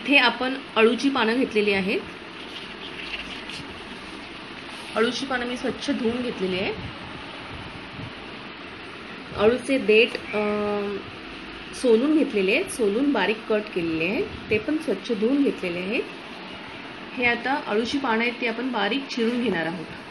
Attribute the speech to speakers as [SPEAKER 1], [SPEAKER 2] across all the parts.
[SPEAKER 1] इथे आपण अळूची पानं घेतलेली आहेत। अळूची पानं मी स्वच्छ धुवून घेतलेली आहे। अळूचे देठ सोलून घेतलेले आहेत, सोलून बारीक कट केलेले आहेत, ते पण स्वच्छ धुवून घेतलेले आहेत। हे आता अळूची पानं आहेत ती आपण बारीक चिरून घेणार आहोत।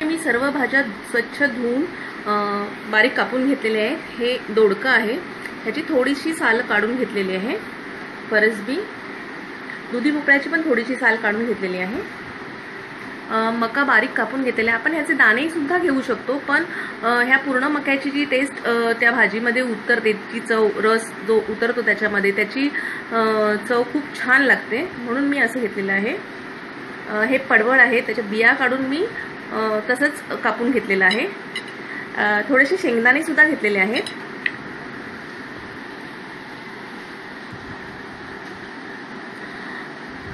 [SPEAKER 1] मी सर्व भाज्या स्वच्छ धुवून बारीक कापून घेतलेले आहेत। हे दोडका आहे, ह्याची थोडीशी साल काढून घेतलेली आहे। फरसबी, दुधी भोपळ्याची पण थोडीशी साल काढून घेतलेली आहे। मका बारीक कापून घेतलेला आहे। आपण ह्याचे दाणे सुद्धा घेऊ शकतो, पण ह्या पूर्ण मक्याची जी टेस्ट त्या भाजीमध्ये उतरते, ती चव, रस जो उतरतो त्याच्यामध्ये, त्याची चव खूप छान लागते, म्हणून मी असं घेतलेलं आहे। हे पडवळ आहे, त्याच्या बिया काढून मी तसंच कापून घेतलेलं आहे। थोडेसे शेंगदाणे सुद्धा घेतलेले आहेत।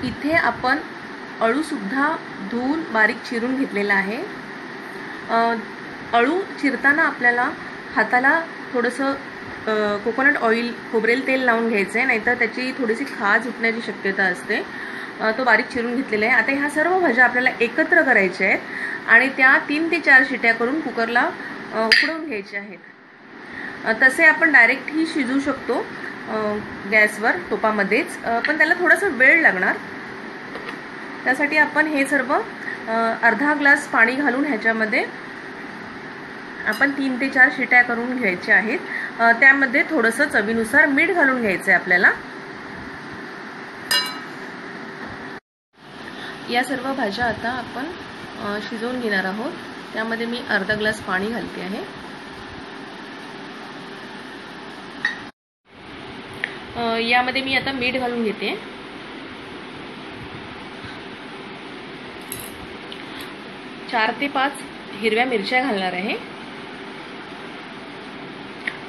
[SPEAKER 1] इथे आपण अळू सुद्धा धुवून बारीक चिरून घेतलेला आहे। अळू चिरताना आपल्याला हाताला थोडंसं कोकोनट ऑइल, खोबरेल तेल लावून घ्यायचं आहे, नाहीतर त्याची थोडीशी खाज उठण्याची शक्यता असते। तो बारीक चिरून घेतलेला आहे। आता ह्या सर्व भाज्या आपल्याला एकत्र करायच्या आहेत आणि त्या 3 ते 4 शिट्या करून कुकरला उकडवून घ्यायच्या आहेत। तसे आपण डायरेक्टही शिजवू शकतो गॅसवर, टोपामध्येच, पण त्याला थोडासा वेळ लागणार। त्यासाठी आपण हे सर्व अर्धा ग्लास पाणी घालून ह्याच्यामध्ये आपण 3 ते 4 शिट्या करून घ्यायच्या आहेत। त्यामध्ये थोडंसं चवीनुसार मीठ घालून घ्यायचं आहे आपल्याला। या सर्व भाज्या आता आपण शिजवून घेणार आहोत। त्यामध्ये मी अर्धा ग्लास पाणी घालते आहे। यामध्ये मी आता मीठ घालून घेते। चार ते 5 हिरव्या मिरच्या घालणार आहे।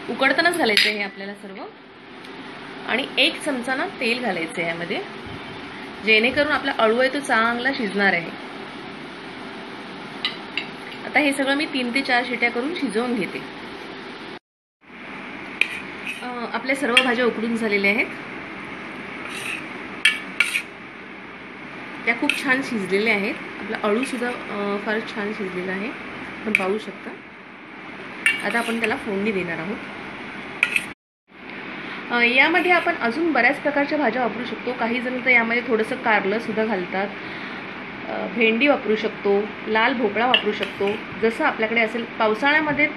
[SPEAKER 1] उकडतानाच घालायचं आहे आपल्याला सर्व। आणि 1 चमचा ना तेल घालायचं आहे यामध्ये, जेणेकरून आपला अळू आहे तो चांगला शिजणार आहे। आता हे सगळं मी 3 ते 4 शिट्या करून शिजवून घेते। आपल्या सर्व भाज्या उकडून झालेल्या आहेत, त्या खूप छान शिजलेल्या आहेत। आपला अळू सुद्धा फार छान शिजलेला आहे, आपण पाहू शकता। आता आपण त्याला फोडणी देणार आहोत। यामध्ये आपण अजून बऱ्याच प्रकारच्या भाज्या वापरू शकतो। काही जण तर यामध्ये थोडंसं कारलं सुद्धा घालतात, भेंडी वापरू शकतो, लाल भोपळा वापरू शकतो, जसं आपल्याकडे असेल। पावसाळ्यामध्ये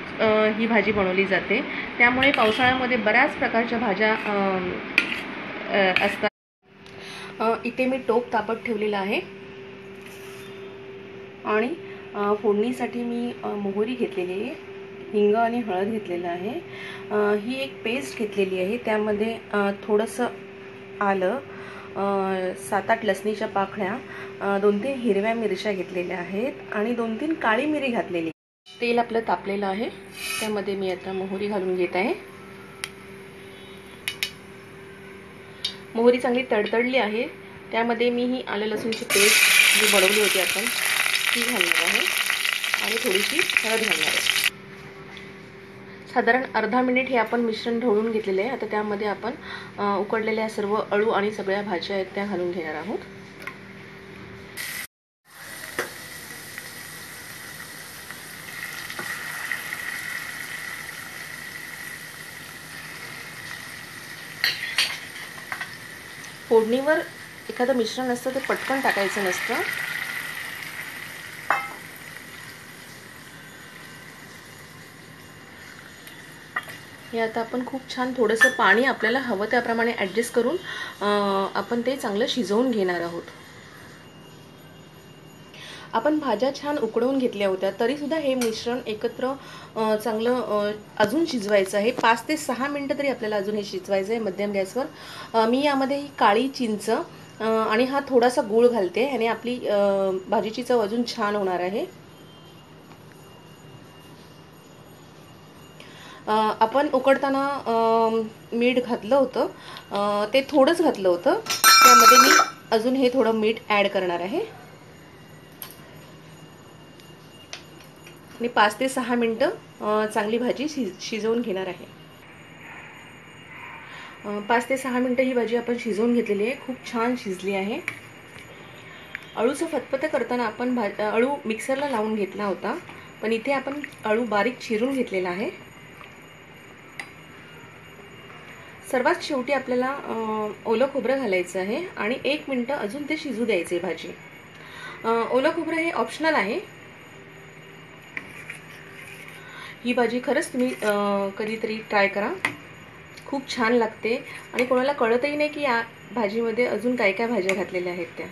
[SPEAKER 1] ही भाजी बनवली जाते, त्यामुळे पावसाळ्यामध्ये बऱ्याच प्रकारच्या भाज्या असतात। इथे मी टोप तापत ठेवलेला आहे आणि फोडणीसाठी मी मोहरी घेतलेली आहे, हिंग आणि हळद घेतलेलं आहे। ही एक पेस्ट घेतलेली आहे, त्यामध्ये थोडंसं आलं, 7-8 लसणीच्या पाकळ्या, 2-3 हिरव्या मिरच्या घेतलेल्या आहेत आणि 2-3 काळी मिरी घातलेली। तेल आपलं तापलेलं आहे, त्यामध्ये मी आता मोहरी घालून घेत आहे। मोहरी चांगली तडतडली आहे, त्यामध्ये मी ही आलं लसूणची पेस्ट जी बनवली होती आपण ती घालणार आहे आणि थोडीशी हळद घालणार आहे। साधारण अर्धा मिनिट हे आपण मिश्रण ढवळून घेतलेले आहे। आता त्यामध्ये आपण उकडलेल्या सर्व अळू आणि सगळ्या भाज्या आहेत त्या घालून घेणार आहोत। फोडणीवर एखादं मिश्रण असतं ते पटकन टाकायचं नसतं। हे आता आपण खूप छान थोडंसं पाणी आपल्याला हवं त्याप्रमाणे ॲडजस्ट करून आपण ते चांगलं शिजवून घेणार आहोत। आपण भाज्या छान उकडवून घेतल्या होत्या, तरीसुद्धा हे मिश्रण एकत्र चांगलं अजून शिजवायचं आहे। 5 ते 6 मिनिटं तरी आपल्याला अजून हे शिजवायचं आहे मध्यम गॅसवर। मी यामध्ये ही काळी चिंच आणि हा थोडासा गूळ घालते, याने आपली भाजीची चव अजून छान होणार आहे। आपण उकडताना मीठ घातलं होतं, ते थोडंच घातलं होतं. त्यामध्ये मी अजून हे थोडं मीठ ॲड करणार आहे आणि 5 ते 6 मिनटं चांगली भाजी शिजवून घेणार आहे. 5 ते 6 मिनटं ही भाजी आपण शिजवून घेतलेली आहे. खूप छान शिजली आहे. अळूचं फतफतं करताना आपण अळू मिक्सरला लावून घेतला होता, पण इथे आपण अळू बारीक चिरून घेतलेला आहे. सर्वात शेवटी आपल्याला ओलं खोबरं घालायचं आहे आणि 1 मिनिट अजून ते शिजू द्यायचे भाजी. ओलं खोबरं हे ऑप्शनल आहे. ही भाजी खरंच तुम्ही कधीतरी ट्राय करा. खूप छान लागते आणि कोणाला कळतही नाही की या भाजीमध्ये अजून काय काय भाज्या घातलेल्या आहेत त्या.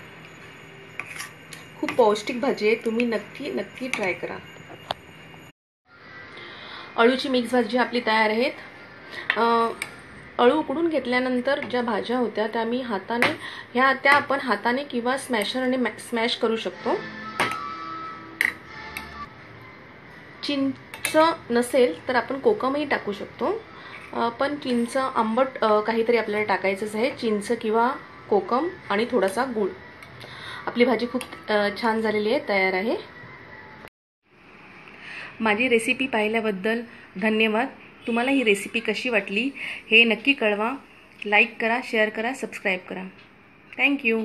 [SPEAKER 1] खूप पौष्टिक भाजी आहे. तुम्ही नक्की ट्राय करा. अळूची मिक्स भाजी आपली तयार आहेत. अळू उकडून घेतल्यानंतर ज्या भाज्या होत्या त्या मी हाताने त्या आपण हाताने किंवा स्मॅशरने स्मॅश करू शकतो. चिंच नसेल तर आपण कोकमही टाकू शकतो, पण चिंच आंबट काहीतरी आपल्याला टाकायचंच आहे. चिंच किंवा कोकम आणि थोडासा गूळ. आपली भाजी खूप छान झालेली आहे, तयार आहे. माझी रेसिपी पाहिल्याबद्दल धन्यवाद. तुम्हाला ही रेसिपी कशी वाटली हे नक्की कळवा. लाईक करा, शेअर करा, सबस्क्राईब करा. थँक्यू.